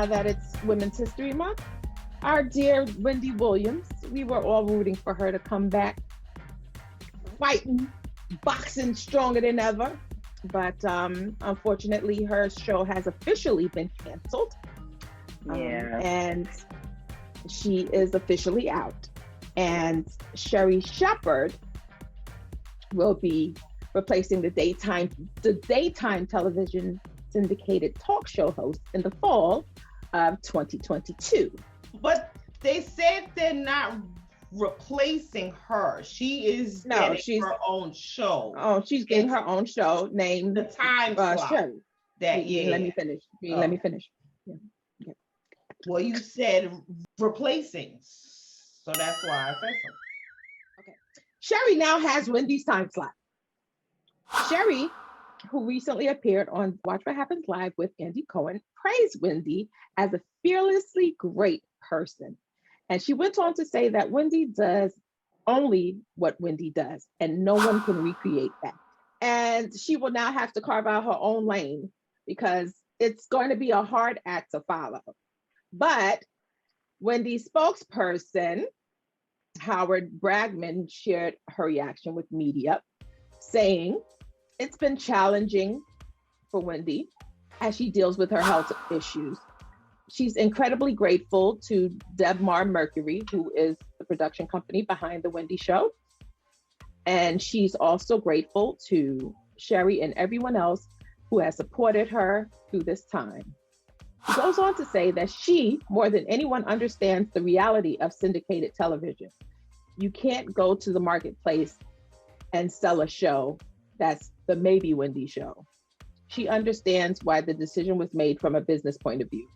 now that it's Women's History Month, our dear Wendy Williams, we were all rooting for her to come back fighting, boxing stronger than ever. But unfortunately, her show has officially been canceled. Yeah. And she is officially out. And Sherri Shepherd will be replacing the daytime television syndicated talk show host in the fall of 2022. But they said they're not replacing her. She is getting her own show. Oh, she's getting her own show named the time slot. Sherri. Let me finish. Let me finish. Yeah. Well, you said replacing, so that's why I said so. Okay. Sherri now has Wendy's time slot. Sherri, who recently appeared on Watch What Happens Live with Andy Cohen, praised Wendy as a fearlessly great person. And she went on to say that Wendy does only what Wendy does, and no one can recreate that. And she will now have to carve out her own lane because it's going to be a hard act to follow. But Wendy's spokesperson, Howard Bragman, shared her reaction with media, saying it's been challenging for Wendy as she deals with her health issues. She's incredibly grateful to Debmar Mercury, who is the production company behind The Wendy Show. And she's also grateful to Sherri and everyone else who has supported her through this time. She goes on to say that she, more than anyone, understands the reality of syndicated television. You can't go to the marketplace and sell a show that's the Maybe Wendy Show. She understands why the decision was made from a business point of view.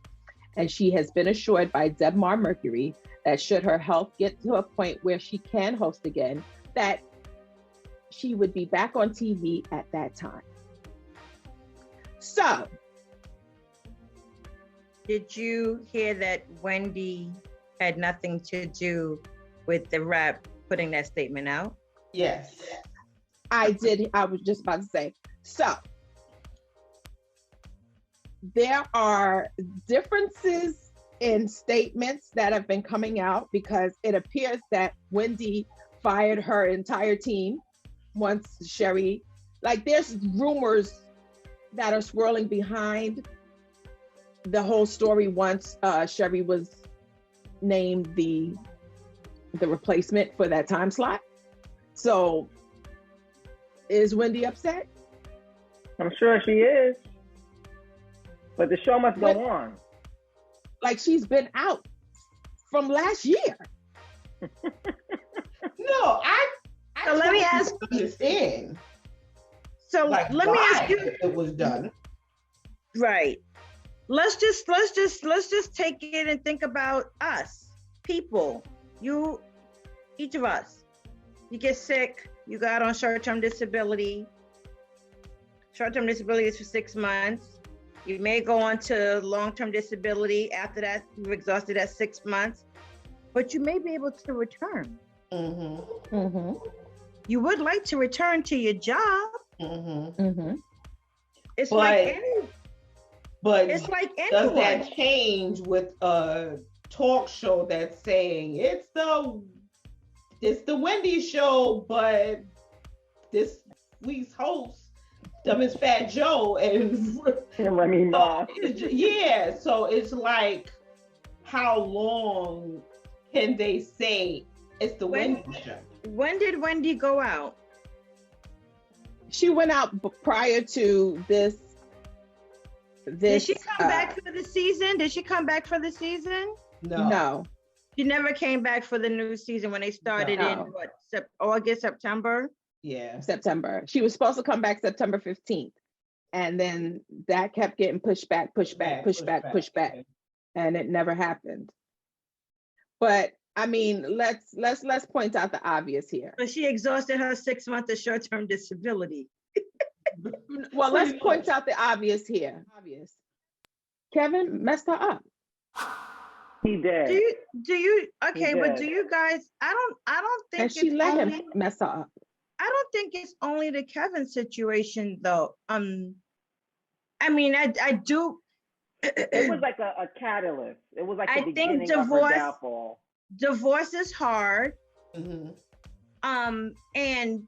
And she has been assured by Debmar Mercury that should her health get to a point where she can host again, that she would be back on TV at that time. So, did you hear that Wendy had nothing to do with the rap putting that statement out? Yes. I did. I was just about to say. So, there are differences in statements that have been coming out because it appears that Wendy fired her entire team once Sherri, like there's rumors that are swirling behind the whole story once Sherri was named the replacement for that time slot. So is Wendy upset? I'm sure she is. But the show must go on. Like she's been out from last year. No, I so let me ask. Understand. So like let me ask you. It was done. Right. Let's just take it and think about us, people. You, each of us. You get sick. You got on short-term disability. Short-term disability is for 6 months. You may go on to long-term disability after that. You've exhausted that 6 months, but you may be able to return. Mm-hmm. Mm-hmm. You would like to return to your job. Mm-hmm. Mm-hmm. It's like anyone. Does that change with a talk show that's saying it's the Wendy Show, but this week's host, dumb as Fat Joe and Remy Ma. Yeah, so it's like, how long can they say it's the Wendy Show? When did Wendy go out? She went out prior to this. Did she come back for the season? Did she come back for the season? No. She never came back for the new season when they started in what, August, September? Yeah. September. She was supposed to come back September 15th. And then that kept getting pushed back. And it never happened. But I mean, let's point out the obvious here. But she exhausted her 6 months of short-term disability. Well, let's point out the obvious here. Kevin messed her up. He did. Do you okay, but do you guys, I don't think and she let him mess her up. I don't think it's only the Kevin situation though. I mean, I do It was like a catalyst. It was like the I think beginning of her downfall. divorce is hard. Mhm. And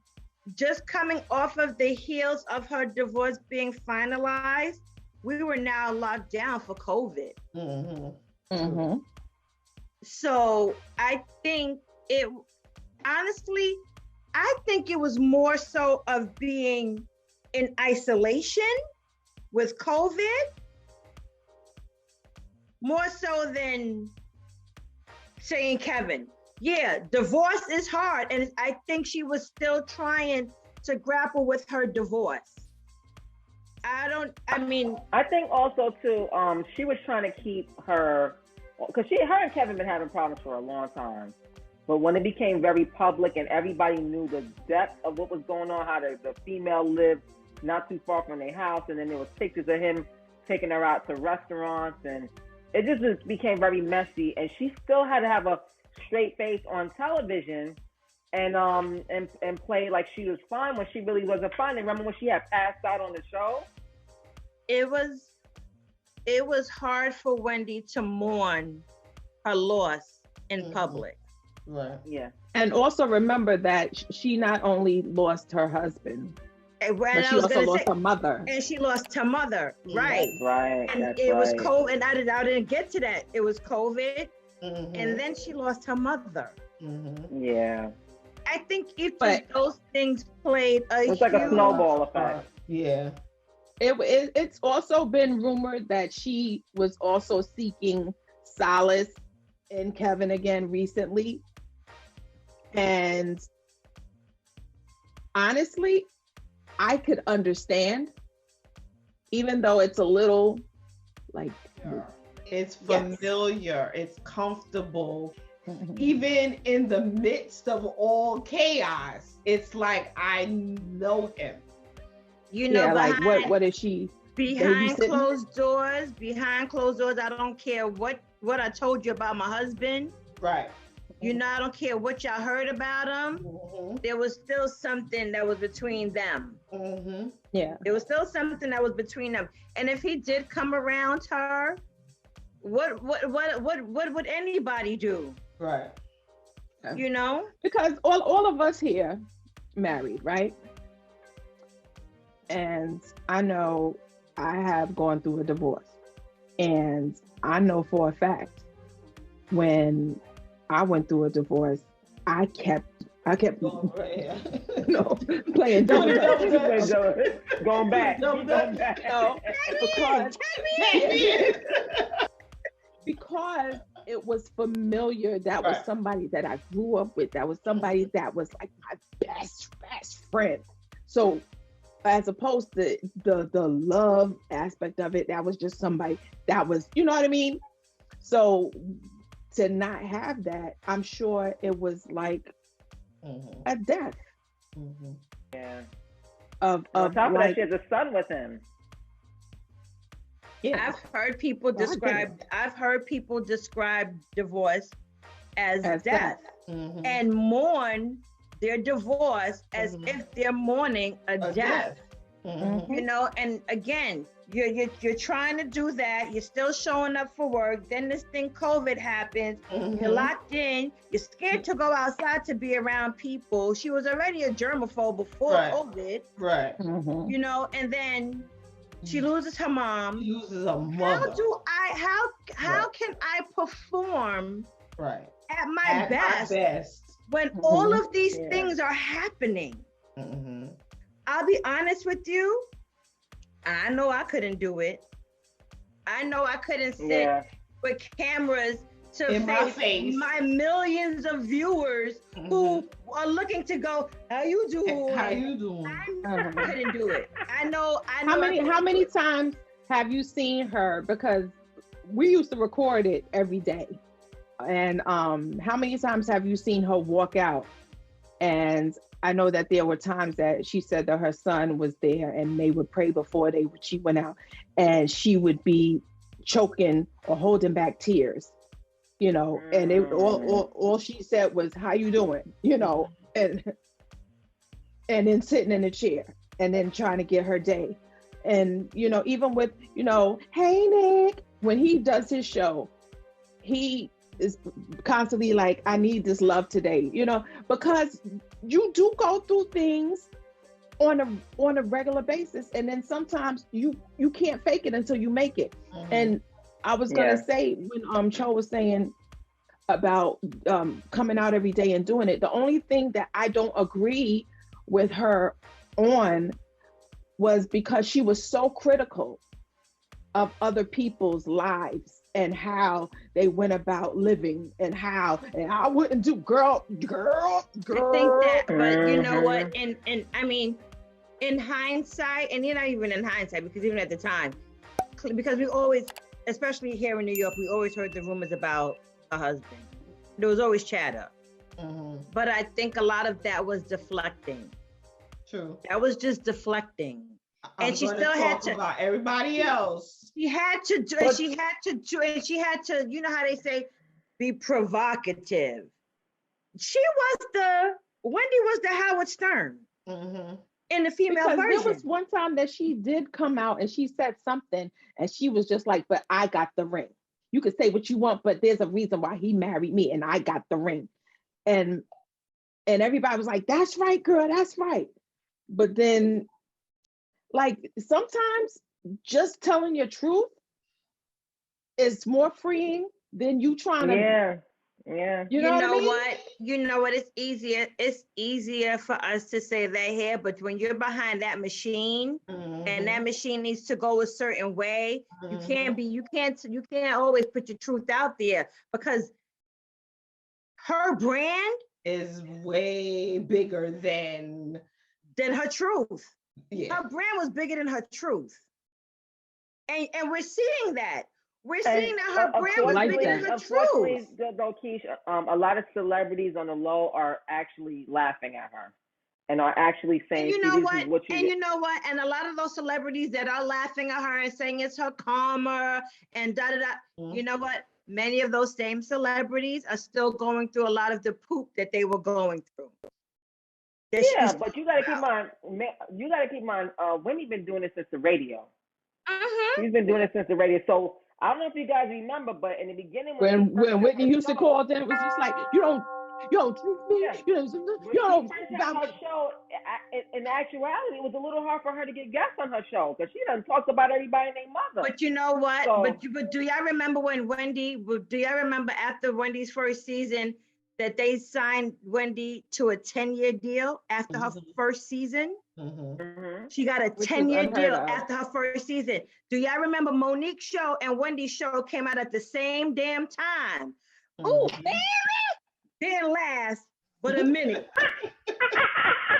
just coming off of the heels of her divorce being finalized, we were now locked down for COVID. Mhm. Mhm. So I think it, honestly, I think it was more so of being in isolation with COVID, more so than saying Kevin. Yeah, divorce is hard. And I think she was still trying to grapple with her divorce. I think also too, she was trying to keep her, because her and Kevin been having problems for a long time. But when it became very public and everybody knew the depth of what was going on, how the female lived not too far from their house, and then there was pictures of him taking her out to restaurants, and it just became very messy. And she still had to have a straight face on television and play like she was fine when she really wasn't fine. And remember when she had passed out on the show? It was hard for Wendy to mourn her loss in public. Right. Yeah. And also remember that she not only lost her husband, but she also lost her mother. And she lost her mother, right? Right. And it was COVID, and I didn't get to that. It was COVID, and then she lost her mother. Yeah. I think each of those things played a It's like a snowball effect. Yeah. It's also been rumored that she was also seeking solace in Kevin again recently. And honestly, I could understand, even though it's a little like, it's familiar, it's comfortable. Even in the midst of all chaos, it's like, I know him. You know, like what is she behind closed doors? Behind closed doors, I don't care what I told you about my husband. Right. You know, I don't care what y'all heard about him. There was still something that was between them. Yeah. There was still something that was between them. And if he did come around her, what would anybody do? Right. You know? Because all of us here married, right? And I know I have gone through a divorce. And I know for a fact when I went through a divorce, I kept playing Donda. Going back. Because it was familiar. That was somebody that I grew up with. That was somebody that was like my best friend. So as opposed to the love aspect of it, that was just somebody that was, you know what I mean? So to not have that, I'm sure it was like a death. Yeah. On top of that, she has a son with him. Yeah. I've heard people describe divorce as death. And mourn their divorce as if they're mourning a death. You know, and again, you're trying to do that. You're still showing up for work. Then this thing COVID happens. You're locked in. You're scared to go outside to be around people. She was already a germaphobe before COVID. Right. You know, and then she loses her mom. She loses a mother. How can I perform at my best when all of these things are happening? I'll be honest with you. I know I couldn't do it. I know I couldn't sit with cameras to face my millions of viewers who are looking to go, how you doing? How you doing? I couldn't do it. I know. How many times have you seen her? Because we used to record it every day. And how many times have you seen her walk out? And I know that there were times that she said that her son was there and they would pray before she went out, and she would be choking or holding back tears, you know, and all she said was, how you doing? You know, and then sitting in a chair and then trying to get her day. And even with hey Nick, when he does his show, he is constantly like, I need this love today, because you do go through things on a regular basis, and then sometimes you can't fake it until you make it. And I was gonna say, when Cho was saying about coming out every day and doing it, the only thing that I don't agree with her on was because she was so critical of other people's lives and how they went about living, and I wouldn't do girl. I think that, but you know what? And I mean, in hindsight, and you're not even in hindsight, because even at the time, because we always, especially here in New York, we always heard the rumors about a husband. There was always chatter. But I think a lot of that was deflecting. True. That was just deflecting. And she still had to about everybody else. She had to do, and she had to, you know how they say, be provocative. Wendy was the Howard Stern in the female because version. There was one time that she did come out and she said something, and she was just like, but I got the ring. You could say what you want, but there's a reason why he married me, and I got the ring. And everybody was like, that's right, girl, that's right. But then, like, sometimes just telling your truth is more freeing than you trying to. Yeah. You know what? You know what? It's easier. It's easier for us to say that here, but when you're behind that machine, and that machine needs to go a certain way, you can't always put your truth out there, because her brand is way bigger than her truth. Yeah. Her brand was bigger than her truth. And we're seeing that. We're seeing that her brand was bigger than her truth. Though, Keisha, a lot of celebrities on the low are actually laughing at her and are actually saying, you know what? And a lot of those celebrities that are laughing at her and saying it's her karma and da-da-da, you know what? Many of those same celebrities are still going through a lot of the poop that they were going through. But you gotta keep in mind, Wendy been doing this since the radio. She's been doing it since the radio. So I don't know if you guys remember, but in the beginning, when Whitney Houston called them, it was just like, you don't treat me. You don't. Her show, in actuality, it was a little hard for her to get guests on her show because she done talked about everybody and their mother. But you know what? So, but do y'all remember when do y'all remember after Wendy's first season that they signed Wendy to a 10-year deal after her first season? She got a 10-year deal after her first season. Do y'all remember Monique's show and Wendy's show came out at the same damn time? Oh, baby! Didn't last but a minute.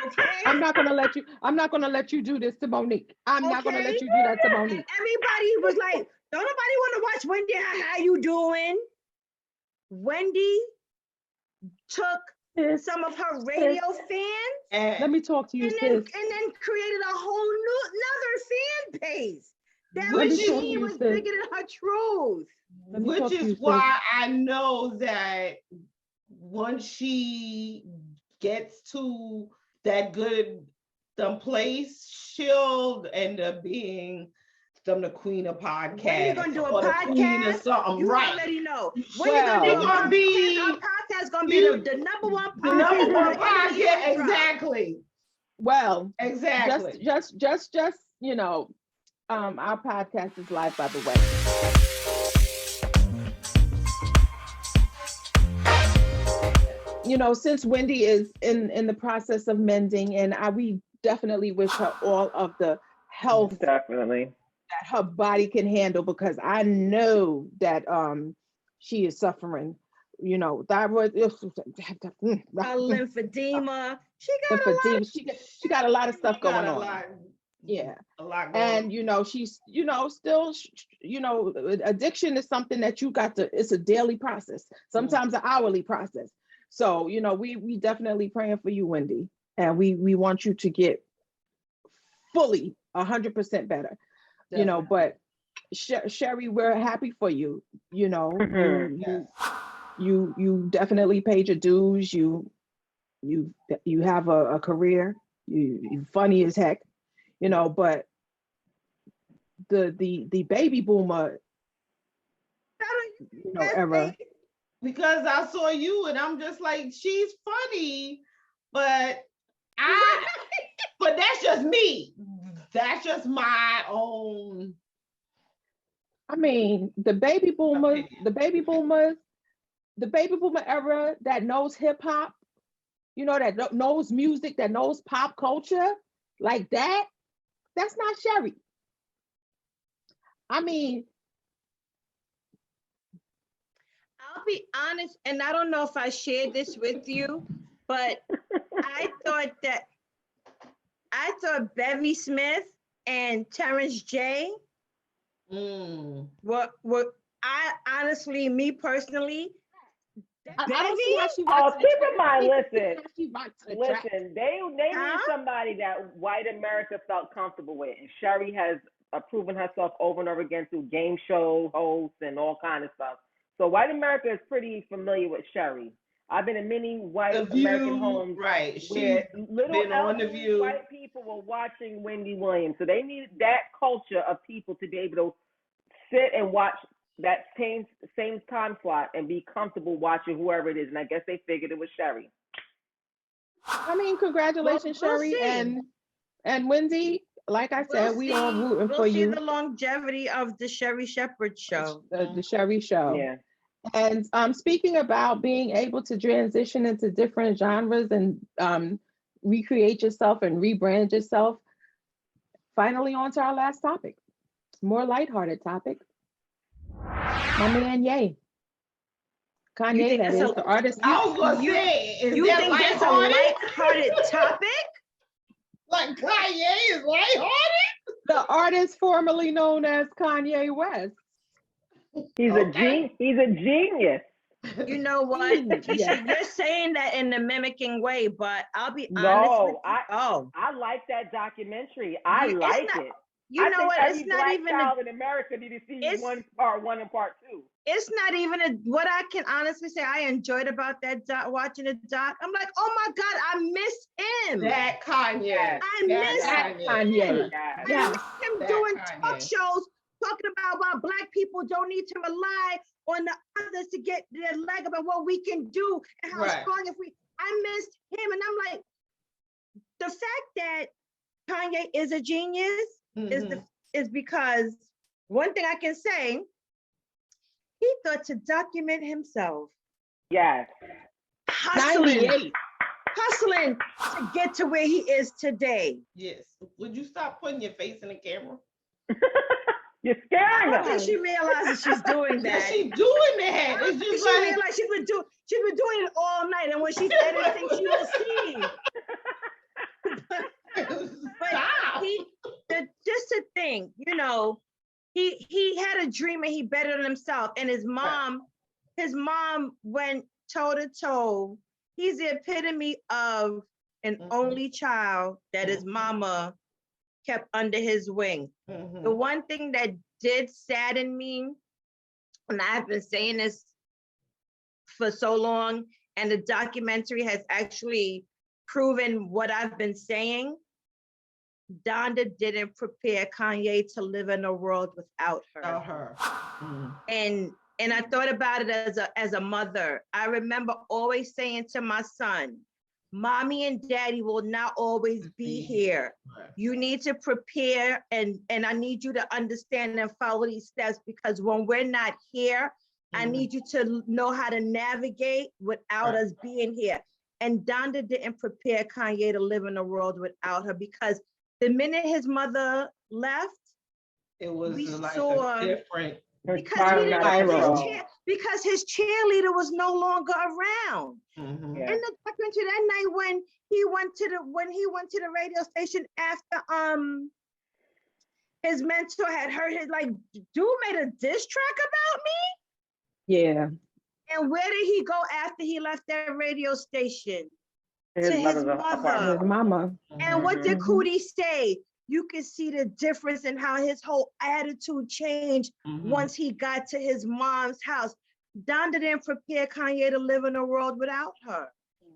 Okay? I'm not gonna let you do this to Monique. I'm not gonna let you do that to Monique. And everybody was like, don't nobody want to watch Wendy. How you doing? Wendy took some of her radio fans. Let me talk to you, and then created a whole another fan base. That machine was bigger than her truth. Which is why I know that once she gets to that good place, she'll end up being the queen of podcasts. When you gonna do a podcast? You right? Let you know. When you gonna do our podcast? Gonna be the number one podcast. The number one podcast, exactly. Well, exactly. Just our podcast is live, by the way. Since Wendy is in the process of mending, and we definitely wish her all of the health definitely that her body can handle, because I know that she is suffering, thyroid, lymphedema. She got a lot of stuff going on. Yeah, a lot going and she's still addiction is something that it's a daily process, sometimes an hourly process. So we definitely praying for you, Wendy, and we want you to get fully 100% better. Definitely. But Sherri, we're happy for you. You definitely paid your dues. You have a career. You funny as heck. But the baby boomer, era. Because I saw you and I'm just like, she's funny, but but that's just me. That's just my own. I mean, the baby boomers, the baby boomer era that knows hip hop, that knows music, that knows pop culture, like that. That's not Sherri. I mean, I'll be honest, and I don't know if I shared this with you, but I thought Bevy Smith and Terrence J were I honestly, me personally, I don't see how she Oh, rocks keep the in mind, track. listen, they need somebody that white America felt comfortable with. And Sherri has proven herself over and over again through game show hosts and all kind of stuff. So white America is pretty familiar with Sherri. I've been in many white American homes right? where She's little been on The View. white people were watching Wendy Williams. So they needed that culture of people to be able to sit and watch that same time slot and be comfortable watching whoever it is. And I guess they figured it was Sherri. I mean, congratulations, we'll Sherri see. and Wendy. Like I said, we all rooting for you. We'll see the longevity of the Sherri Shepherd show. The Sherri show. Yeah. And speaking about being able to transition into different genres and recreate yourself and rebrand yourself, finally on to our last topic. More lighthearted topic. My man Ye. Kanye, that is the artist. I was gonna say, you think that's a lighthearted topic? Like Kanye is lighthearted? The artist formerly known as Kanye West. He's a genius. You know what? Yeah. You're saying that in the mimicking way, but I'll be honest No, with you. I like that documentary. I like it. You know what? Every It's not black even child in America need to see part one and part two. It's not even what I can honestly say I enjoyed about that watching the doc. I'm like, oh my God, I miss him. That Kanye. I miss Kanye. I miss him doing talk shows talking about why Black people don't need to rely on the others to get their leg up and what we can do and how strong if we. I missed him, and I'm like, the fact that Kanye is a genius is because one thing I can say, he thought to document himself. Yes. Hustling to get to where he is today. Yes. Would you stop putting your face in the camera? You're scaring her. I don't think she realizes she's doing that. She's doing that. It's just she realized she's been doing it all night, and when she's editing, she will see. But just to think, he had a dream and he bettered himself, and his mom went toe to toe. He's the epitome of an only child that his mama kept under his wing. The one thing that did sadden me, and I've been saying this for so long, and the documentary has actually proven what I've been saying, Donda didn't prepare Kanye to live in a world without her. And I thought about it as a mother. I remember always saying to my son, Mommy and Daddy will not always be here. You need to prepare, and I need you to understand and follow these steps, because when we're not here, I need you to know how to navigate without us being here. And Donda didn't prepare Kanye to live in a world without her, because the minute his mother left, it was like saw a different. Because his cheerleader was no longer around. In the documentary that night when he went to the radio station after his mentor had heard his dude made a diss track about me. Yeah. And where did he go after he left that radio station? To his mother. His mama. And what did Cootie say? You can see the difference in how his whole attitude changed once he got to his mom's house. Donda didn't prepare Kanye to live in a world without her.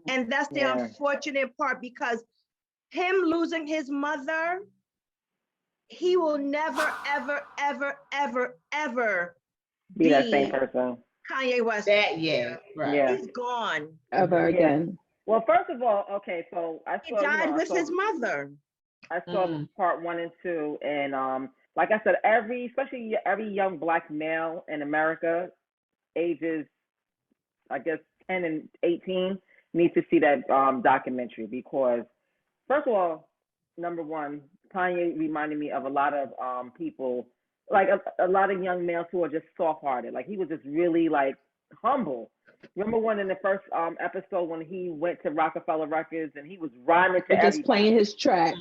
And that's the unfortunate part, because him losing his mother he will never, ever, ever, ever, ever Be that same person. Kanye West. That, yeah, right. Yeah. He's gone. Ever Yeah. again. Well, first of all, okay, so I He saw, died I with saw, his mother. I saw part 1 and 2, and like I said, especially every young black male in America, ages, I guess 10 and 18, needs to see that documentary because, first of all, number one, Kanye reminded me of a lot of people, like a lot of young males who are just soft-hearted. Like he was just really like humble. Remember when in the first episode when he went to Rockefeller Records and he was rhyming to Just everybody? playing his track.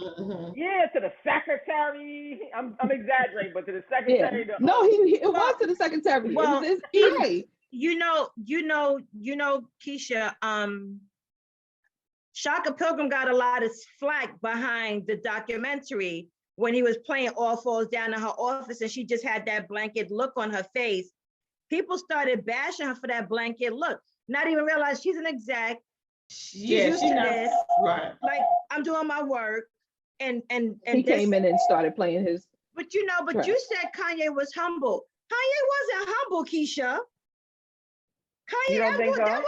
Yeah, to the secretary. I'm exaggerating, but to the secretary. Yeah. No, it was to the secretary. Well, it was his EA. You know, Keisha, Shaka Pilgrim got a lot of flack behind the documentary when he was playing All Falls Down in her office and she just had that blanket look on her face. People started bashing her for that blanket look, not even realize she's an exec. She's used to this. Right. Like, I'm doing my work. And he came in and started playing his. But you said Kanye was humble. Kanye wasn't humble, Keisha. Kanye, you don't think so?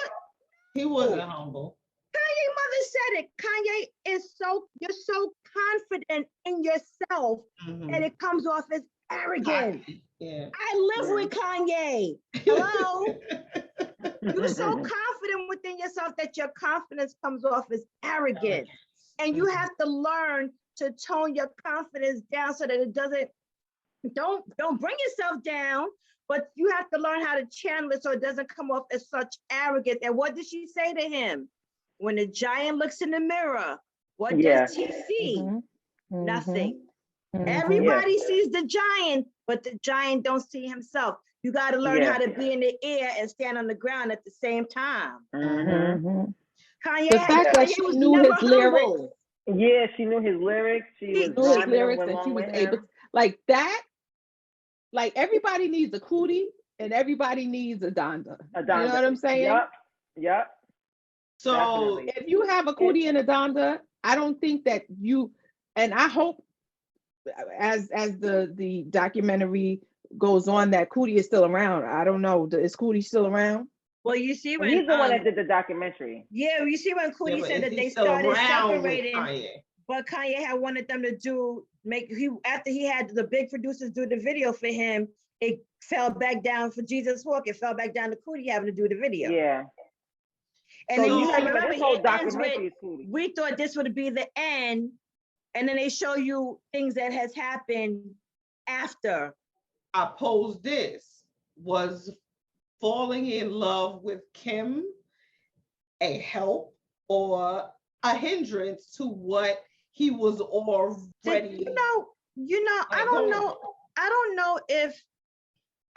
He wasn't humble. Kanye mother said it. Kanye is you're so confident in yourself and it comes off as arrogant. Yeah. I live with Kanye. Hello? You're so confident within yourself that your confidence comes off as arrogant. And you have to learn to tone your confidence down so that it doesn't, don't bring yourself down, but you have to learn how to channel it so it doesn't come off as such arrogance. And what did she say to him? When the giant looks in the mirror, what does he see? Nothing. Everybody sees the giant, but the giant don't see himself. You got to learn how to be in the air and stand on the ground at the same time. Kanye, the fact that she knew his lyrics. Yeah, she knew his lyrics. She knew his lyrics, and she was able like that. Like everybody needs a cootie, and everybody needs a Donda. You know what I'm saying? Yep. So definitely. If you have a cootie and a Donda, I don't think that you. And I hope, as the documentary goes on, that Cootie is still around. I don't know. Is Cootie still around? Well, you see when he's the one that did the documentary. Yeah, you see when Cootie said that they started separating, but Kanye had wanted them to after he had the big producers do the video for him, it fell back down for Jesus Walk. It fell back down to Cootie having to do the video. Yeah. And then you remember this whole documentary. We thought this would be the end, and then they show you things that has happened after. I posed this. Was falling in love with Kim a help or a hindrance to what he was already?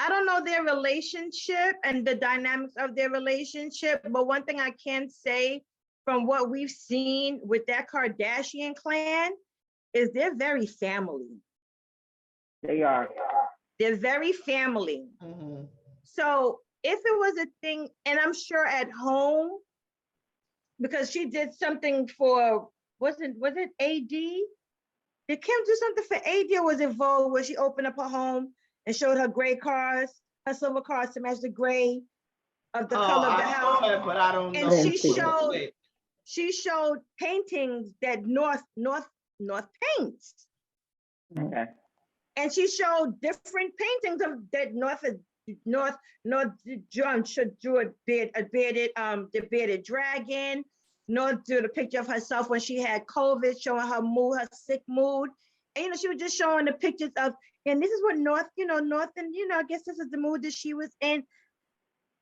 I don't know their relationship and the dynamics of their relationship, but one thing I can say from what we've seen with that Kardashian clan is they're very family. They are. They're very family. So if it was a thing, and I'm sure at home, because she did something for, was it AD? Did Kim do something for AD, or was it Vogue where she opened up her home and showed her gray cars, her silver cars to match the gray of the color of the house? But I don't know. And she showed paintings that North paints. Okay. And she showed different paintings of that North John drew the bearded dragon. North drew the picture of herself when she had COVID, showing her mood, her sick mood. And she was just showing the pictures of, and this is what North, and I guess this is the mood that she was in.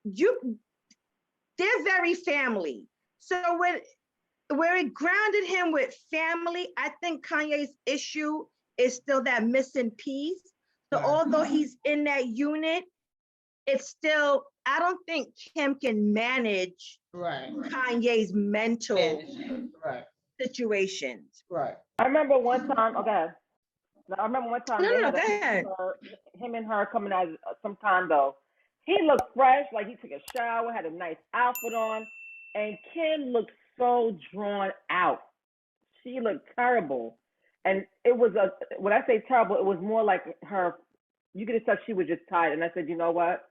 They're very family. So where it grounded him with family, I think Kanye's issue is still that missing piece. So although he's in that unit, it's still, I don't think Kim can manage Kanye's mental situations. Right. I remember one time, him and her coming out some condo. He looked fresh, like he took a shower, had a nice outfit on, and Kim looked so drawn out. She looked terrible. And it was when I say terrible, it was more like her. You could have said she was just tired. And I said, you know what?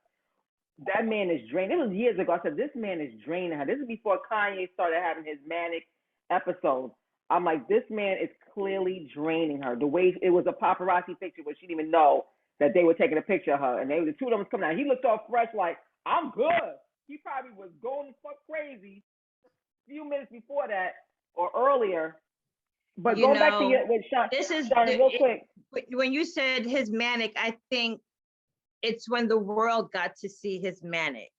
That man is draining. It was years ago. I said, this man is draining her. This is before Kanye started having his manic episodes. I'm like, this man is clearly draining her. The way it was a paparazzi picture where she didn't even know that they were taking a picture of her. And the two of them was coming out. He looked all fresh like, I'm good. He probably was going fuck crazy a few minutes before that or earlier. But going back to your, with Sean, real quick. When you said his manic, I think it's when the world got to see his manic.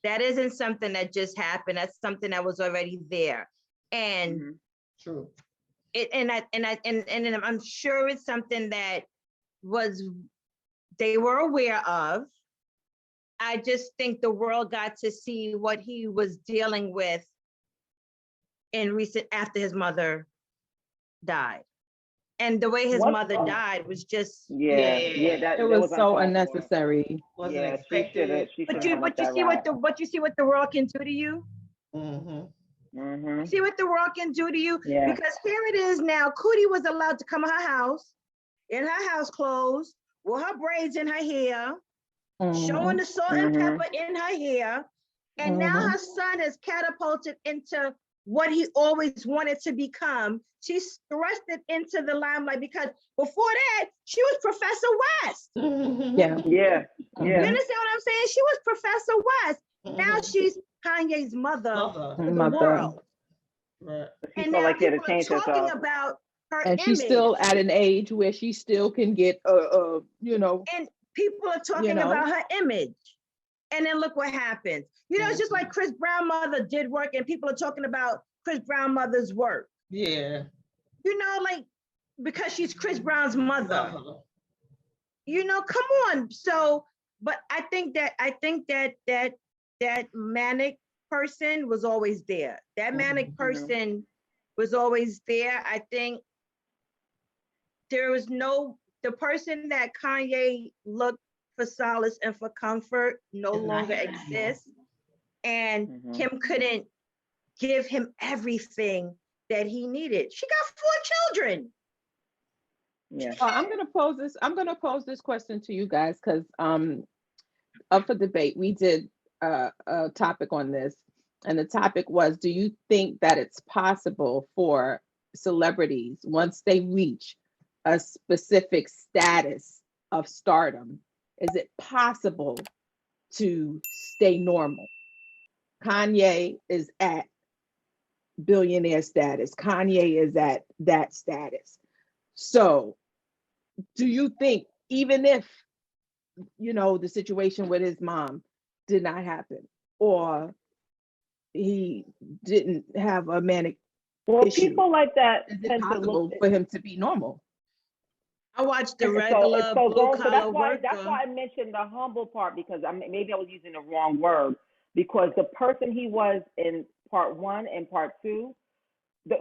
That isn't something that just happened. That's something that was already there. And true. And I'm sure it's something that they were aware of. I just think the world got to see what he was dealing with after his mother died. And the way his mother died was just it was so unnecessary. Wasn't expected. But you see what the world can do to you. See what the world can do to you, because here it is now. Cootie was allowed to come to her house in her house clothes with her braids in her hair, showing the salt and pepper in her hair, and now her son is catapulted into what he always wanted to become. She's thrusted into the limelight because before that, she was Professor West. Yeah. You understand what I'm saying? She was Professor West. Now she's Kanye's mother to the world. Right. And now people are talking about her and image. she's still at an age where she still can get, And people are talking about her image. And then look what happens. It's just like Chris Brown mother did work, and people are talking about Chris Brown mother's work. Yeah. Like because she's Chris Brown's mother. Come on. So, but I think that manic person was always there. That manic person was always there. I think there was the person that Kanye looked for solace and for comfort no longer exists. And Kim couldn't give him everything that he needed. She got 4 children. Yeah. I'm gonna pose this question to you guys because up for debate. We did a topic on this, and the topic was: do you think that it's possible for celebrities, once they reach a specific status of stardom, is it possible to stay normal? Kanye is at billionaire status. Kanye is at that status. So do you think, even if, the situation with his mom did not happen, or he didn't have a manic issue, people like that, is it possible for him to be normal? I watched the regular blue collar worker. That's why I mentioned the humble part, because maybe I was using the wrong word, because the person he was in part 1 and part 2,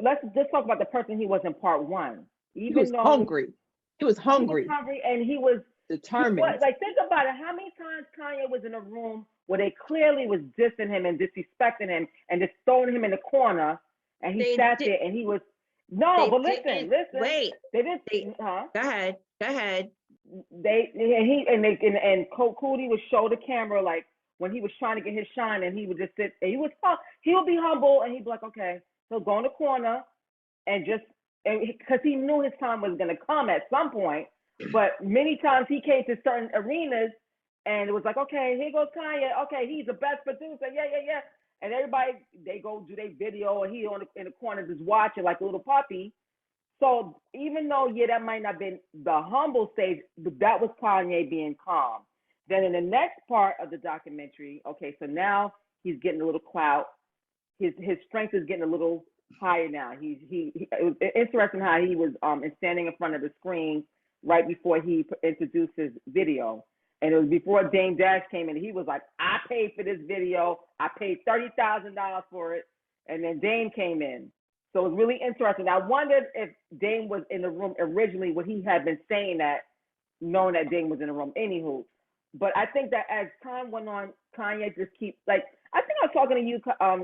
let's just talk about the person he was in part 1. He was hungry. He was hungry, and he was determined. Think about it. How many times Kanye was in a room where they clearly was dissing him and disrespecting him and just throwing him in the corner, and he sat there and he was listen. Wait. They didn't. Go ahead. Cootie would show the camera like when he was trying to get his shine, and he would just sit. And he would be humble, and he'd be like, okay, he'll go in the corner and just. Because he knew his time was going to come at some point, but many times he came to certain arenas and it was like, okay, here goes Kanye. Okay, he's the best producer. Yeah. And everybody, they go do their video, and he in the corner just watching like a little puppy. So even though, that might not have been the humble stage, that was Kanye being calm. Then in the next part of the documentary, okay, so now he's getting a little clout. His strength is getting a little higher now. It was interesting how he was standing in front of the screen right before he introduced his video, and it was before Dame Dash came in. He was like, I paid for this video, I paid $30,000 for it, and then Dame came in. So it was really interesting. I wondered if Dame was in the room originally, what he had been saying, that knowing that Dame was in the room. Anywho, but I think that as time went on, Kanye just keeps I think I was talking to you,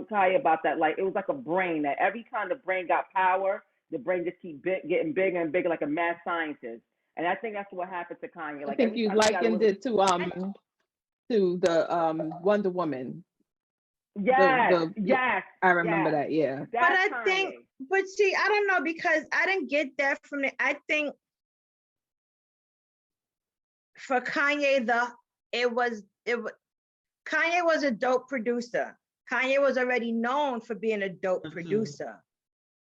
Kaya, about that. Like, it was like a brain, that every kind of brain got power, the brain just keep getting bigger and bigger like a mad scientist. And I think that's what happened to Kanye. Like I think you likened it to the Wonder Woman. Yes, I remember that. Yeah. But I think, but see, I don't know, because I didn't get that from it. I think for Kanye, Kanye was a dope producer. Kanye was already known for being a dope producer.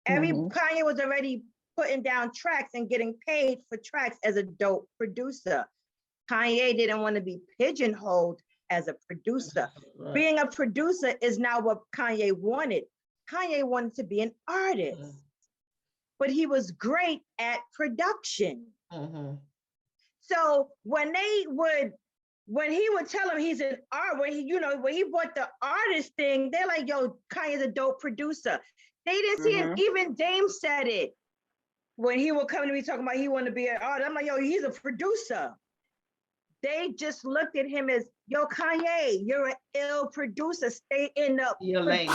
Kanye was already putting down tracks and getting paid for tracks as a dope producer. Kanye didn't want to be pigeonholed as a producer. Right. Being a producer is not what Kanye wanted. Kanye wanted to be an artist, but he was great at production. So when he would tell him he's an art, when he bought the artist thing, they're like, yo, Kanye's a dope producer. They didn't see it. Even Dame said it when he would come to me talking about he wanted to be an artist. I'm like, yo, he's a producer. They just looked at him as, yo, Kanye, you're an ill producer. Stay in the producing lane.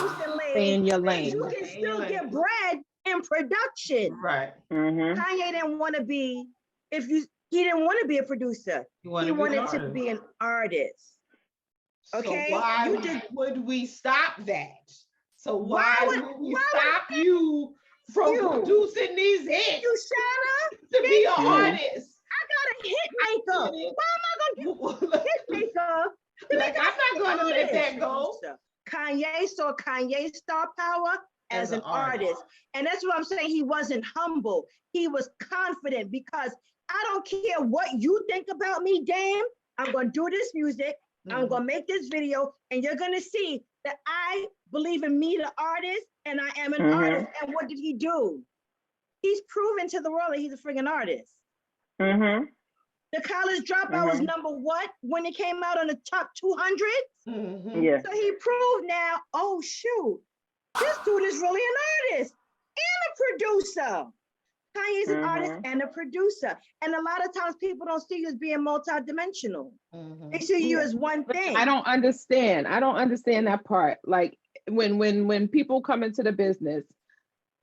Stay in your lane. You can still get bread in production. Right. Kanye didn't want to be, he didn't want to be a producer. He wanted to be an artist. Okay. So why would we stop that? So why would we stop you from producing these hits? You shut up to be an artist. I got a hit maker. Why am I gonna do hit maker? Like, I'm not gonna let that go. Kanye saw Kanye's star power as an artist. And that's what I'm saying. He wasn't humble. He was confident, because I don't care what you think about me, Dame. I'm gonna do this music. I'm gonna make this video, and you're gonna see that I believe in me, the artist, and I am an artist. And what did he do? He's proven to the world that he's a friggin' artist. The College Dropout was number what when it came out on the top 200? Yeah. So he proved now, oh shoot, this dude is really an artist and a producer. Kanye's an artist and a producer. And a lot of times people don't see you as being multidimensional. They see you as one thing. I don't understand that part. Like when people come into the business,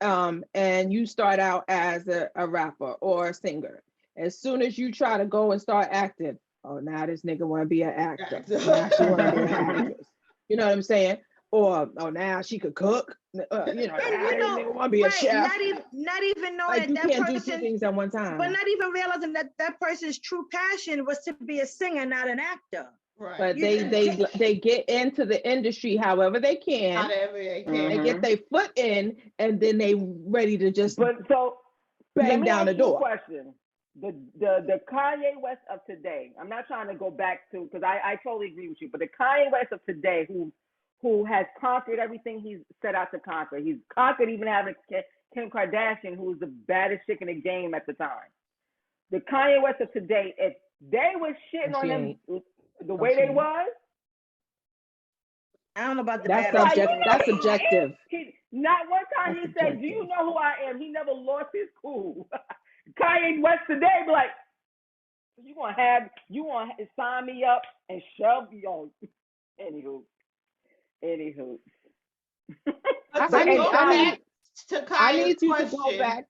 and you start out as a rapper or a singer, as soon as you try to go and start acting, oh, now this nigga want to be an actor. Now she want to be an actress. You know what I'm saying? Or, oh, now she could cook. Now this nigga want to be a chef. Not even knowing like, that you can't person, do two things at one time. But not even realizing that person's true passion was to be a singer, not an actor. Right. But they get into the industry however they can. However they can. They get their foot in, and then they ready to just bang down the door. Question. The Kanye West of today, I'm not trying to go back to, because I totally agree with you, but the Kanye West of today who has conquered everything he's set out to conquer. He's conquered even having Kim Kardashian, who was the baddest chick in the game at the time. The Kanye West of today, if they was shitting on him the way they was, I don't know about the that's subjective. Not one time he said, do you know who I am? He never lost his cool. Kanye West today be like, you want to sign me up and shove me on. Anywho. I need you to go back.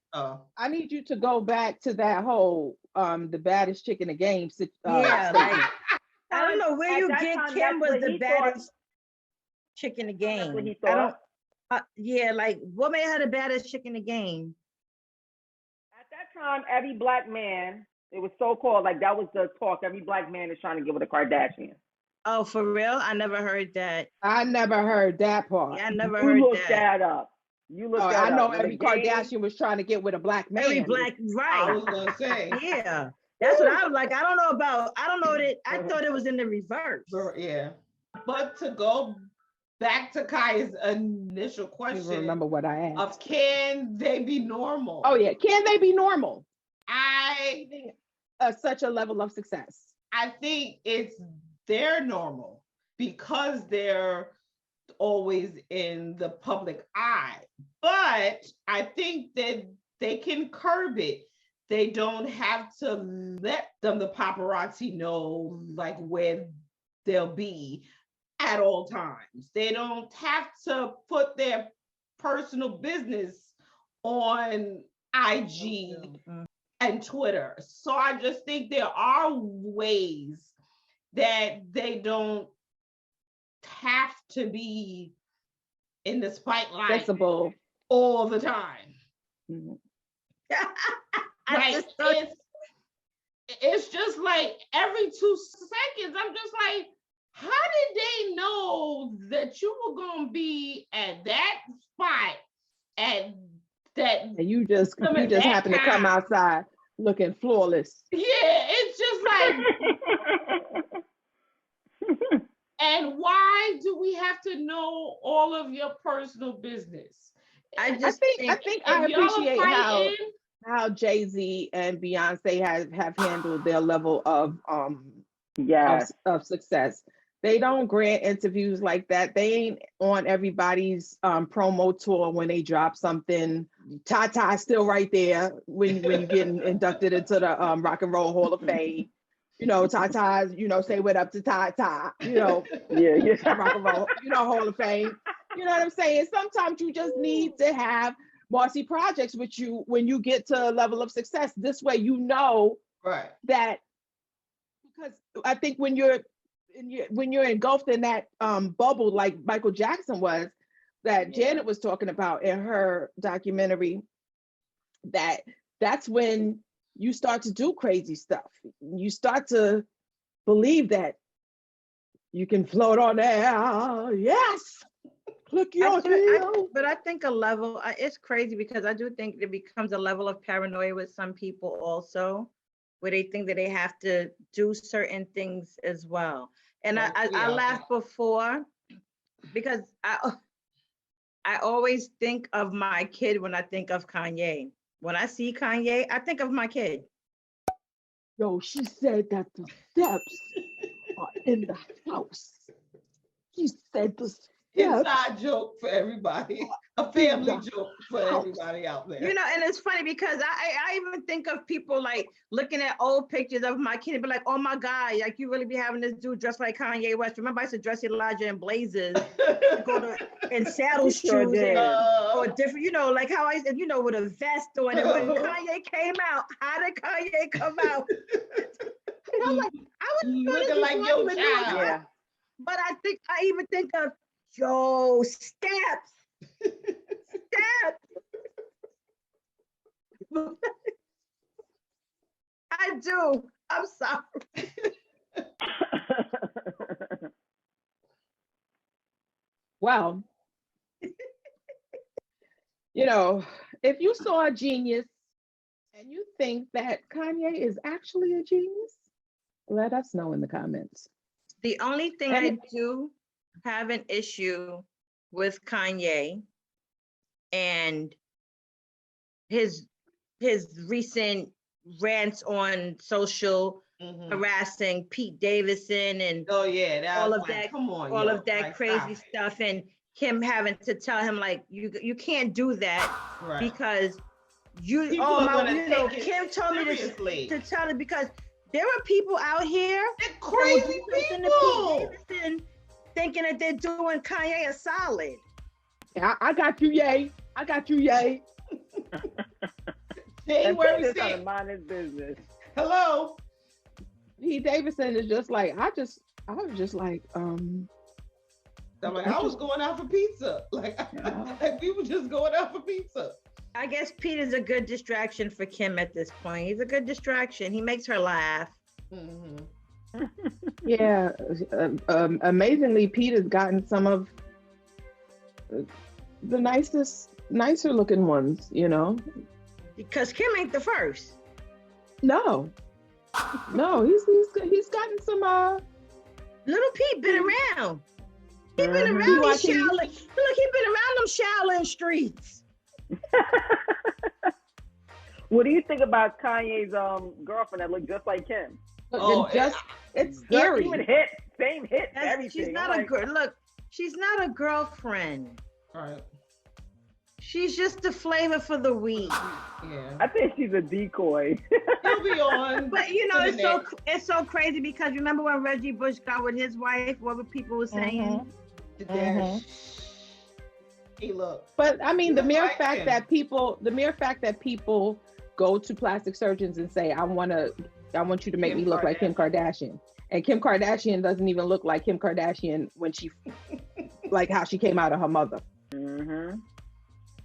I need you to go back to that whole the baddest chick in the game. I don't know where you get Kim was the baddest chick in the game. That's what he thought. Like what made her the baddest chick in the game? At that time, every black man, it was so called, like that was the talk. Every black man is trying to get with a Kardashian. Oh, for real? I never heard that. I never heard that part. Yeah, I never heard that. You look that up. I know every Kardashian was trying to get with a black man. Every black, right. I was going to say. Yeah. That's what I was like. I don't know that. I thought it was in the reverse. Yeah. But to go back to Kai's initial question. Remember what I asked. Of can they be normal? Oh, yeah. Can they be normal? I think such a level of success. I think they're normal because they're always in the public eye. But I think that they can curb it. They don't have to let the paparazzi know like where they'll be at all times. They don't have to put their personal business on IG and Twitter. So I just think there are ways that they don't have to be in the spotlight Accessible all the time. Mm-hmm. Like it's just like every 2 seconds, I'm just like, how did they know that you were gonna be at that spot and that And you just happen to come outside looking flawless. Yeah, it's just like, and why do we have to know all of your personal business? I think I appreciate how Jay Z and Beyonce have handled their level of success. They don't grant interviews like that. They ain't on everybody's promo tour when they drop something. Tata's still right there when you're getting inducted into the Rock and Roll Hall of Fame. You know, Tata's, say what up to Tata, yeah. Rock and Roll, Hall of Fame. You know what I'm saying? Sometimes you just need to have Marcy projects with you when you get to a level of success. This way, right, that, because I think when you're engulfed in that bubble like Michael Jackson was, that Janet was talking about in her documentary, that's when you start to do crazy stuff. You start to believe that you can float on air. Yes. Click your heel. But I think a level, it's crazy because I do think it becomes a level of paranoia with some people also, where they think that they have to do certain things as well. And I laughed before because I always think of my kid when I think of Kanye. When I see Kanye, I think of my kid. Yo, she said that the steps are in the house. She said the steps. Inside joke for everybody, a family joke for everybody out there. And it's funny because I even think of people like looking at old pictures of my kid and be like, oh my God, like you really be having this dude dressed like Kanye West. Remember I used to dress Elijah in blazers, and saddle shoes or different, like how I said, with a vest on. And when Kanye came out, how did Kanye come out? And I'm like, I was looking like your child. Yeah. But I even think of Yo, steps. I do. I'm sorry. Well, if you saw a genius and you think that Kanye is actually a genius, let us know in the comments. The only thing I do have an issue with Kanye and his recent rants on social, harassing Pete Davidson and all of that. Come on, all of that crazy stuff, and Kim having to tell him like you can't do that because you. Kim told me to tell it because there are people out here. They're crazy people. Thinking that they're doing Kanye a solid. Yeah, I got you, Yay. I got you, Yay. January 6th. Mind his business. Hello. Pete Davidson is just like, I was just like, I'm like, I was going out for pizza. Like we were just going out for pizza. I guess Pete is a good distraction for Kim at this point. He's a good distraction. He makes her laugh. Mm-hmm. Yeah, amazingly, Pete has gotten some of the nicer looking ones, Because Kim ain't the first. No, he's gotten some. Little Pete been around. He been around these Shaolin. Look, he been around them Shaolin streets. What do you think about Kanye's girlfriend that looked just like Kim? It's scary. Same hit, everything. She's not she's not a girlfriend. All right. She's just the flavor for the week. Yeah. I think she's a decoy. He'll be on. But it's so crazy because remember when Reggie Bush got with his wife? What were people saying? he looked. But I mean, He the looked mere like fact him. that people go to plastic surgeons and say, I want you to make Kim me look like Kim Kardashian. And Kim Kardashian doesn't even look like Kim Kardashian when she, like how she came out of her mother. Mm-hmm.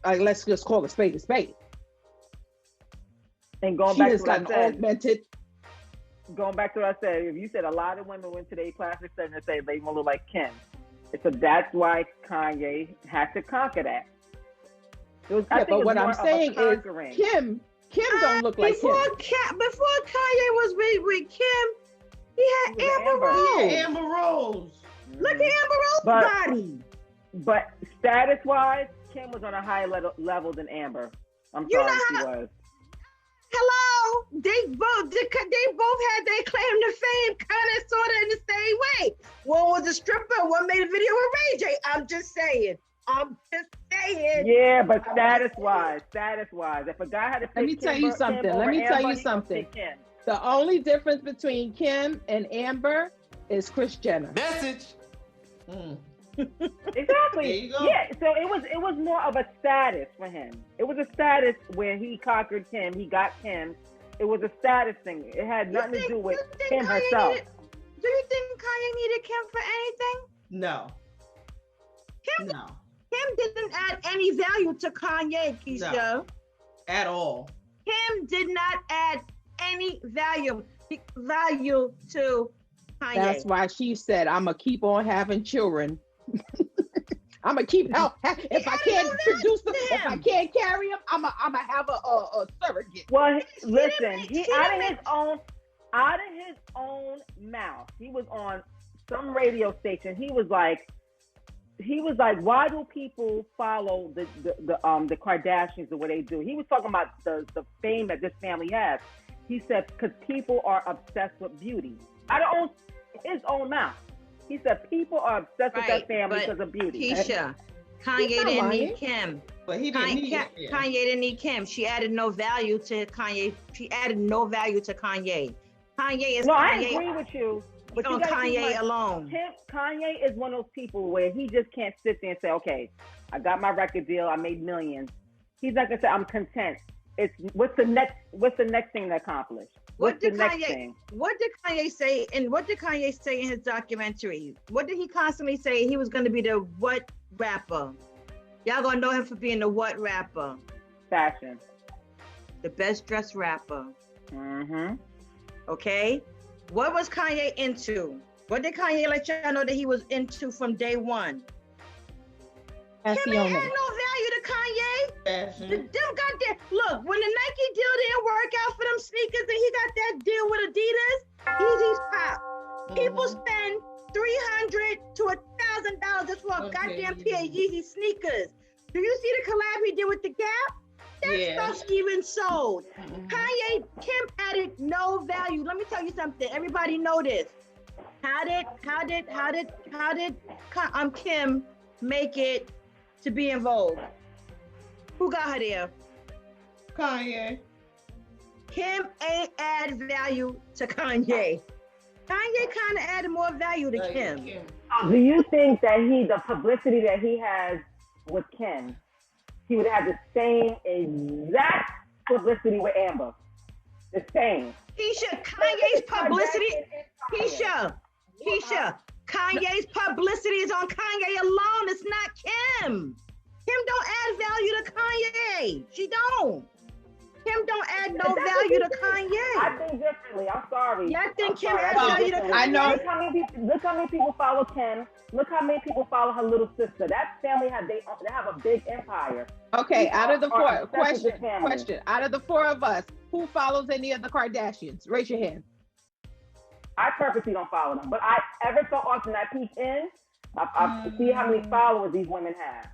Like, let's just call a spade a spade. And going She back has to what I gotten said, augmented. going back to what I said, if you said a lot of women went to their plastic surgeon and say they want to look like Kim, so that's why Kanye had to conquer that. Yeah, but what I'm saying is, Kim don't look like Kim. Before Kanye was with Kim, he had He was Amber Amber. Rose. Yeah, Amber Rose. Look at Amber Rose's body. But status-wise, Kim was on a higher level than Amber. I'm You sorry, know she how- was. Hello, they both had their claim to fame, kind of, sort of in the same way. One was a stripper, one made a video with Ray J. I'm just saying. Yeah, but status-wise, if a guy had to pick Let me tell you Kim something. over Let me tell Amber, you he would something. pick Kim. The only difference between Kim and Amber is Kris Jenner. Message. Mm. Exactly. There you go. Yeah, so it was more of a status for him. It was a status where he conquered Kim, he got Kim. It was a status thing. It had nothing to do with Kim herself. Do you think Kanye needed Kim for anything? No. Kim, No. Kim didn't add any value to Kanye, Keisha. No. At all. Kim did not add any value to Kanye. That's why she said, I'm going to keep on having children. I'm going to keep out. If I can't produce them, if I can't carry them, I'm going to have a surrogate. Well, listen, he out of his own mouth, he was on some radio station. He was like, why do people follow the Kardashians the way they do? He was talking about the fame that this family has. He said, because people are obsessed with beauty. Out of his own mouth. He said people are obsessed with that family because of beauty. Keisha, Kanye didn't need Kim. But he didn't need it. Yeah. Kanye didn't need Kim. She added no value to Kanye. Kanye is No, I Kanye agree with you. But on you gotta keep in Kanye mind, alone. Kanye is one of those people where he just can't sit there and say, okay, I got my record deal, I made millions. He's not gonna say I'm content. It's what's the next thing to accomplish? What What's the did next Kanye? thing? What did Kanye say? And what did Kanye say in his documentary? What did he constantly say? He was going to be the what rapper? Y'all gonna know him for being the what rapper? Fashion. The best dressed rapper. Mm-hmm. Okay. What was Kanye into? What did Kanye let y'all know that he was into from day one? Kim ain't had no value to Kanye. Fashion. Them goddamn look, when the Nike deal didn't work out for them sneakers and he got that deal with Adidas, Yeezy's pop. People spend $300 to $1,000 just for a goddamn pair of Yeezy sneakers. Do you see the collab he did with the Gap? That stuff's even sold. Kanye, Kim added no value. Let me tell you something. Everybody know this. How did Kim make it to be in Vogue? Who got her there? Kanye. Kim ain't add value to Kanye. Kanye kind of added more value to Kim. Do you think that the publicity that he has with Kim, he would have the same exact publicity with Amber? The same. Keisha, Kanye's publicity. Keisha, Kanye's publicity is on Kanye alone. It's not Kim. Kim don't add value to Kanye. She don't. Kim don't add no value to Kanye. I think differently. I'm sorry. Yeah, I think Kim adds value to Kanye. I know. Look how many people follow Kim. Look how many people follow her little sister. That family they have a big empire. Okay, People out of the are four, obsessed with the family. question. Out of the four of us, who follows any of the Kardashians? Raise your hand. I purposely don't follow them, but every so often I peek in, I see how many followers these women have.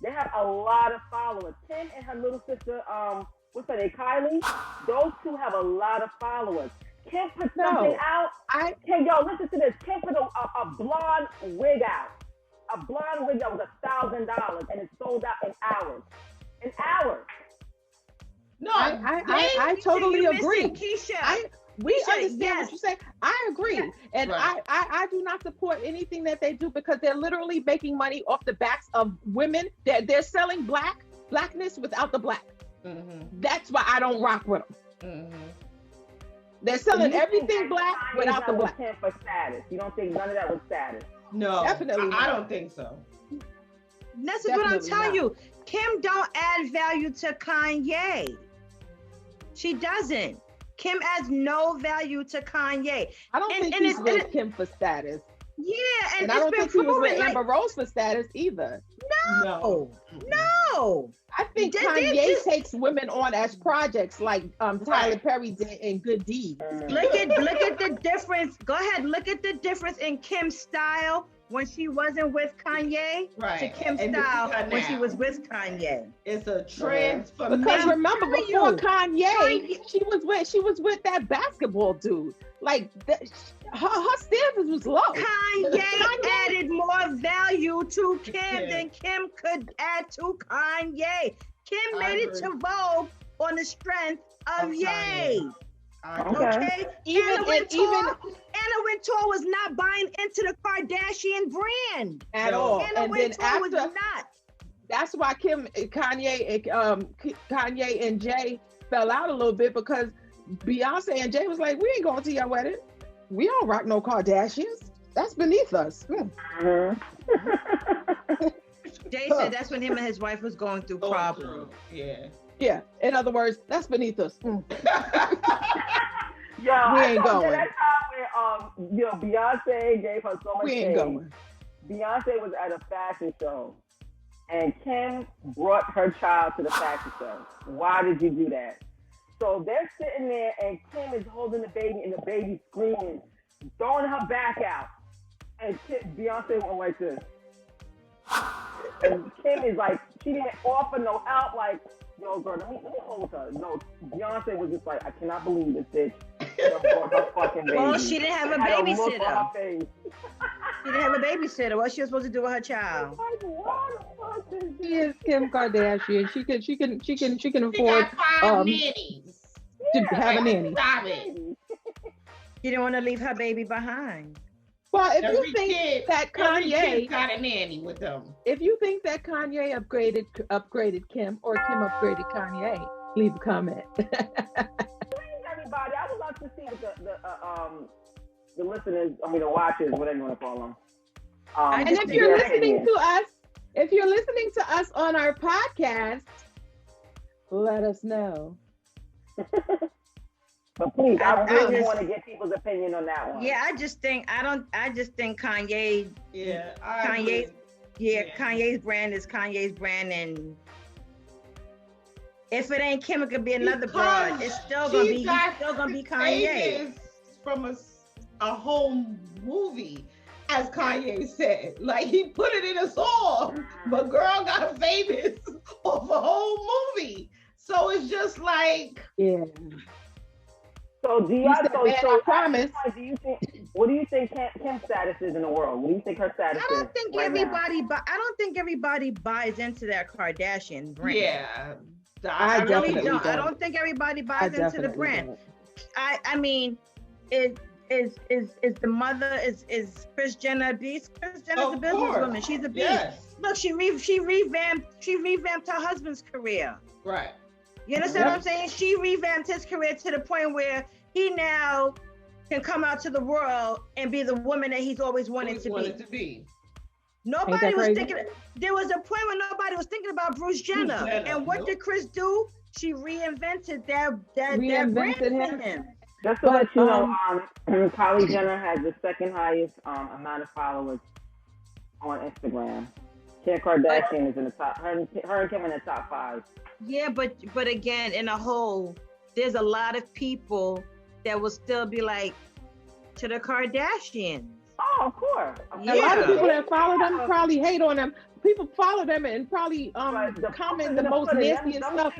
They have a lot of followers. Kim and her little sister, what's her name, Kylie? Those two have a lot of followers. Kim put something out. Hey, yo, listen to this. Kim put a blonde wig out. A blonde wig that was $1,000 and it sold out in hours. In hours. No, I totally agree. Keisha. We Sure, understand yes. what you say. I agree. And Right. I do not support anything that they do because they're literally making money off the backs of women. They're selling blackness without the black. That's why I don't rock with them. They're selling everything black without the black. Kim for status. You don't think none of that was status? No, Definitely I not. don't think so. This is what I'm Definitely telling not. you. Kim don't add value to Kanye. She doesn't. Kim adds no value to Kanye. I don't think and he's it's- with Kim for status. Yeah, And and I it's don't been think he was with proven. Amber Rose for status either. No. No. I think They Kanye just- takes women on as projects like Tyler Perry did in Good Deeds. Look at the difference. Go ahead. Look at the difference in Kim's style when she wasn't with Kanye Right. to Kim's And this is style her when she now. was with Kanye. It's a transformation. Because remember, telling before you, Kanye, she was with that basketball dude. Like her standards was low. Kanye added more value to Kim than Kim could add to Kanye. Kim I made it agree. to Vogue on the strength of Ye. Okay. Even Anna and Wintour was not buying into the Kardashian brand at No. all. Anna And then Wintour was after, not. that's why Kanye and Jay fell out a little bit because Beyonce and Jay was like, we ain't going to your wedding. We don't rock no Kardashians. That's beneath us. Jay said that's when him and his wife was going through problems. Yeah. Yeah. In other words, that's beneath us. Yo, We I ain't told you going. that time where Beyonce gave her so much We ain't shade. going. Beyonce was at a fashion show, and Kim brought her child to the fashion show. Why did you do that? So they're sitting there, and Kim is holding the baby, and the baby's screaming, throwing her back out. And Beyonce went like this. And Kim is like, she didn't offer no help, like, yo, girl, let me hold her. No, Beyonce was just like, I cannot believe this bitch brought her fucking baby. Well, she didn't have a Had look on babysitter. her face. She didn't have a babysitter. What she was supposed to do with her child? Like, what the fuck is this? She is Kim Kardashian. She can She afford got 5 nannies. to have a nanny. Stop it. She didn't want to leave her baby behind. Well, if Every you think kid, that every Kanye, kid got a nanny with them. if you think that Kanye upgraded Kim or Kim upgraded Kanye, leave a comment. Everybody, I would love to see what the listeners, the watchers, whatever you want to call them. And And just if you're their listening opinion. to us on our podcast, let us know. But please, I I really just- want to get people's opinion on that one. Yeah, I just think Kanye. Yeah. Kanye- Yeah, Yeah. Kanye's brand is Kanye's brand, and if it ain't Kim, it could be another broad. It's still gonna be. He's still gonna be Kanye. Pages from a whole movie, as Kanye said. Like, he put it in a song, but girl got famous off a whole movie. So it's just like, Yeah. So do He y'all? said, So, "Man, so I promise." do you think? What do you think Kim's status is in the world? What do you think her status I is? don't think right now? everybody buys into that Kardashian brand. yeah. I I really definitely don't. I don't. don't think everybody I buys into the definitely brand. don't. I mean, is the mother is Kris Jenner a beast? Kris Jenner's Of a businesswoman. course. She's a beast. Yes. Look, she revamped her husband's career. Right. You understand what I'm saying? She revamped his career to the point where he now can come out to the world and be the woman that he's always wanted to be. Nobody that was crazy? thinking. There was a point when nobody was thinking about Bruce Jenner. Jenner, And what nope. did Kris do? She reinvented that brand Reinvented for him. him. Just to But, let you know, Kylie Jenner has the second highest amount of followers on Instagram. Kim Kardashian is in the top. Her and Kim in the top 5. Yeah, but again, in a whole, there's a lot of people that will still be like to the Kardashians. Oh, of course. Yeah. A lot of people that follow them probably hate on them. People follow them and probably But comment proof the is in most pudding. nastiest stuff.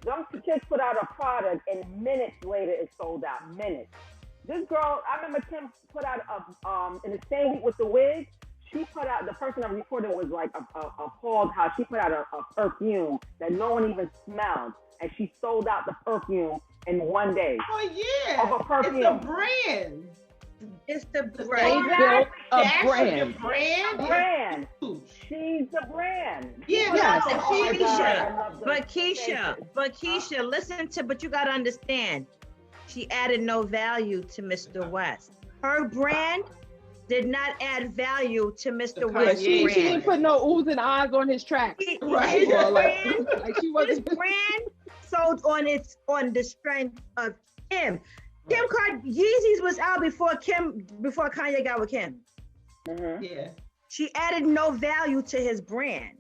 Them chicks put out a product and minutes later it sold out. Minutes. This girl, I remember Kim put out in the same week with the wig. She put out, the person that reported was like appalled how she put out a perfume that no one even smelled, and she sold out the perfume in one day. Oh yeah, Of a perfume. it's a brand. It's the They brand. built a Dash of your brand. brand. Brand. Huge. She's the brand. Yeah, Yes. no, Oh my God, I Keisha, love the but faces. Keisha, listen to, but you gotta understand, she added no value to Mr. West. Her brand did not add value to Mr. The Yeah, West's she Kanye didn't brand. put no oohs and ahs on his tracks. Right. His Or like, brand, like she his wasn't. brand sold on the strength of Kim. Yeezys was out before Kanye got with Kim. Mhm. Yeah. She added no value to his brand.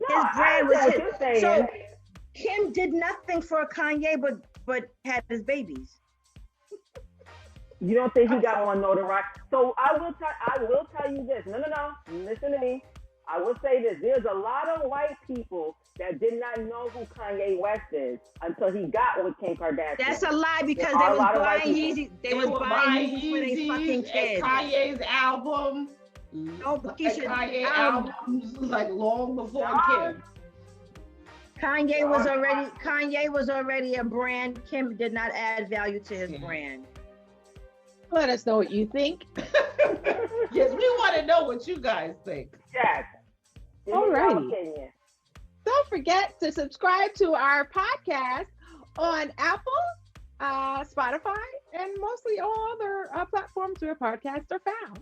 No, His brand I was know what his. you're saying. So Kim did nothing for Kanye, but had his babies. You don't think he got on notoriety? So I will tell you this. No. Listen to me. I will say this. There's a lot of white people that did not know who Kanye West is until he got with Kim Kardashian. That's a lie because There they are a was lot of white buying people. Yeezy. They was were buying Yeezys for their Yeezys fucking and kids. Kanye's album. No, Like Keisha, Kanye album. albums like long before Kim. Kanye was already a brand. Kim did not add value to his brand. Let us know what you think. Yes, we want to know what you guys think. Yes. Give me All your righty. opinion. Don't forget to subscribe to our podcast on Apple, Spotify, and mostly all other platforms where podcasts are found.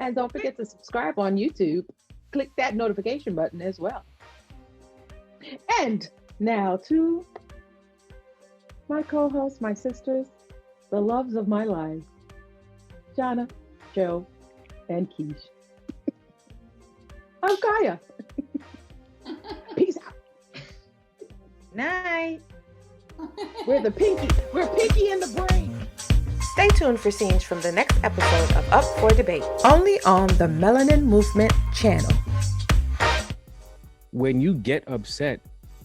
And don't forget to subscribe on YouTube. Click that notification button as well. And now to my co-hosts, my sisters, the loves of my life, Jana, Joe, and Keish. I'm Kaya. Peace out. Night. We're pinky in the brain. Stay tuned for scenes from the next episode of Up for Debate, only on the Melanin Movement channel. When you get upset,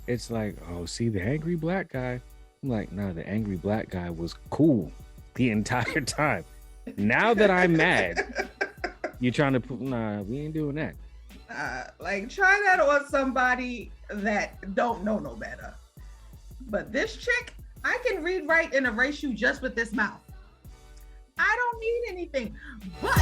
it's like, oh, see the angry black guy. I'm like, nah, the angry black guy was cool the entire time. Now that I'm mad, you're trying to put, nah, we ain't doing that. Like, try that on somebody that don't know no better. But this chick, I can read, write, and erase you just with this mouth. I don't need anything. But